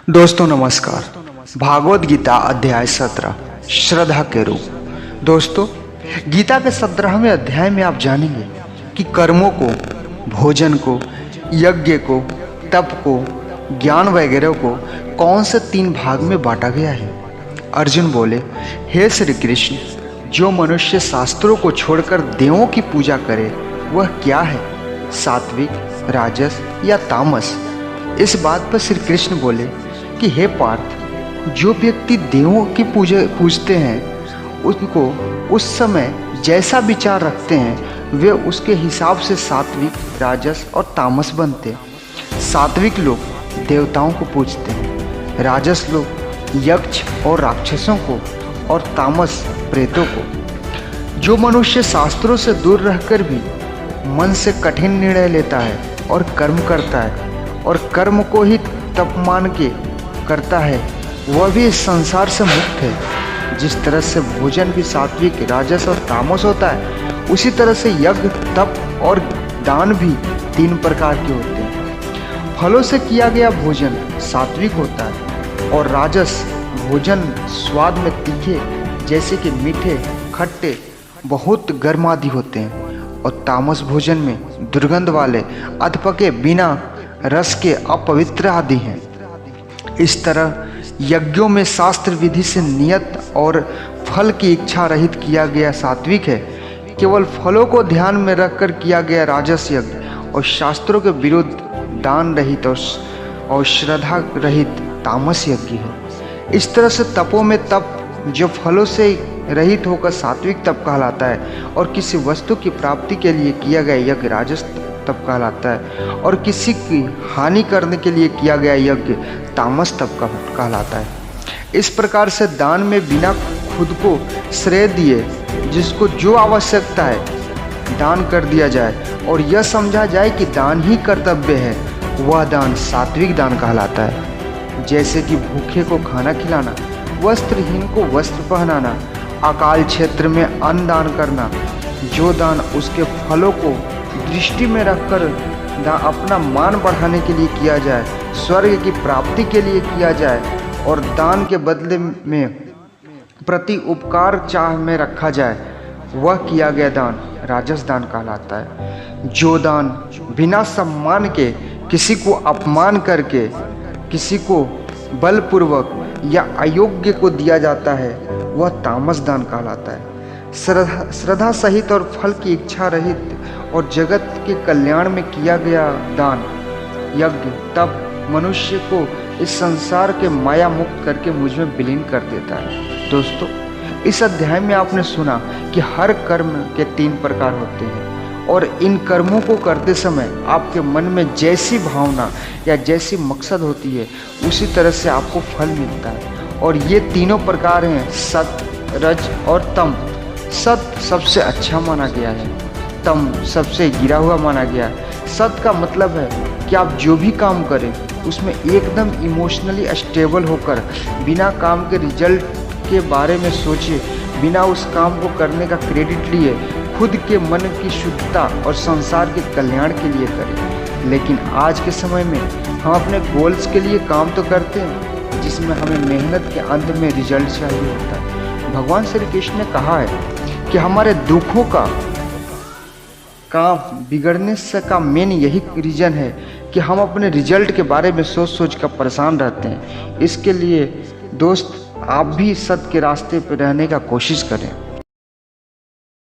दोस्तों नमस्कार। भागवत गीता अध्याय 17 श्रद्धा के रूप। दोस्तों, गीता के 17वें अध्याय में आप जानेंगे कि कर्मों को, भोजन को, यज्ञ को, तप को, ज्ञान वगैरह को कौन से 3 भाग में बांटा गया है। अर्जुन बोले, हे श्री कृष्ण, जो मनुष्य शास्त्रों को छोड़कर देवों की पूजा करे वह क्या है, सात्विक, राजस या तामस। इस बात पर श्री कृष्ण बोले कि हे पार्थ, जो व्यक्ति देवों की पूजते हैं उनको उस समय जैसा विचार रखते हैं वे उसके हिसाब से सात्विक, राजस और तामस बनते। सात्विक लोग देवताओं को पूजते हैं, राजस लोग यक्ष और राक्षसों को और तामस प्रेतों को। जो मनुष्य शास्त्रों से दूर रहकर भी मन से कठिन निर्णय लेता है और कर्म करता है और कर्म को ही तप मान के करता है वह भी इस संसार से मुक्त है। जिस तरह से भोजन भी सात्विक, राजस और तामस होता है, उसी तरह से यज्ञ, तप और दान भी 3 प्रकार के होते हैं। फलों से किया गया भोजन सात्विक होता है और राजस भोजन स्वाद में तीखे जैसे कि मीठे, खट्टे, बहुत गर्म आदि होते हैं और तामस भोजन में दुर्गंध वाले, अधपके, बिना रस के, अपवित्र आदि हैं। इस तरह यज्ञों में शास्त्र विधि से नियत और फल की इच्छा रहित किया गया सात्विक है। केवल फलों को ध्यान में रखकर किया गया राजस यज्ञ और शास्त्रों के विरुद्ध दान रहित और श्रद्धा रहित तामस यज्ञ है। इस तरह से तपों में तप जो फलों से रहित होकर सात्विक तप कहलाता है और किसी वस्तु की प्राप्ति के लिए किया गया यज्ञ राजस तप कहलाता है और किसी की हानि करने के लिए किया गया यज्ञ तामस तप कहलाता है। इस प्रकार से दान में बिना खुद को श्रेय दिए जिसको जो आवश्यकता है दान कर दिया जाए और यह समझा जाए कि दान ही कर्तव्य है, वह दान सात्विक दान कहलाता है। जैसे कि भूखे को खाना खिलाना, वस्त्रहीन को वस्त्र पहनाना, अकाल क्षेत्र में अन्न दान करना, जो दान उसके फलों को दृष्टि में रखकर अपना मान बढ़ाने के लिए किया जाए, स्वर्ग की प्राप्ति के लिए किया जाए और दान के बदले में प्रति उपकार चाह में रखा जाए, वह किया गया दान राजस दान कहलाता है। जो दान बिना सम्मान के किसी को अपमान करके किसी को बलपूर्वक या अयोग्य को दिया जाता है वह तामस दान कहलाता है। श्रद्धा सहित और फल की इच्छा रहित और जगत के कल्याण में किया गया दान, यज्ञ, तप मनुष्य को इस संसार के माया मुक्त करके मुझ में विलीन कर देता है। दोस्तों, इस अध्याय में आपने सुना कि हर कर्म के 3 प्रकार होते हैं और इन कर्मों को करते समय आपके मन में जैसी भावना या जैसी मकसद होती है उसी तरह से आपको फल मिलता है। और ये तीनों प्रकार हैं सत, रज और तम। सत सबसे अच्छा माना गया है, तम सबसे गिरा हुआ माना गया है। सत का मतलब है कि आप जो भी काम करें उसमें एकदम इमोशनली स्टेबल होकर बिना काम के रिजल्ट के बारे में सोचे, बिना उस काम को करने का क्रेडिट लिए खुद के मन की शुद्धता और संसार के कल्याण के लिए करें। लेकिन आज के समय में हम अपने गोल्स के लिए काम तो करते हैं जिसमें हमें मेहनत के अंत में रिजल्ट चाहिए होता है। भगवान श्री कृष्ण ने कहा है कि हमारे दुखों का बिगड़ने से का मेन यही रीज़न है कि हम अपने रिजल्ट के बारे में सोच कर परेशान रहते हैं। इसके लिए दोस्त, आप भी सत्य के रास्ते पर रहने का कोशिश करें।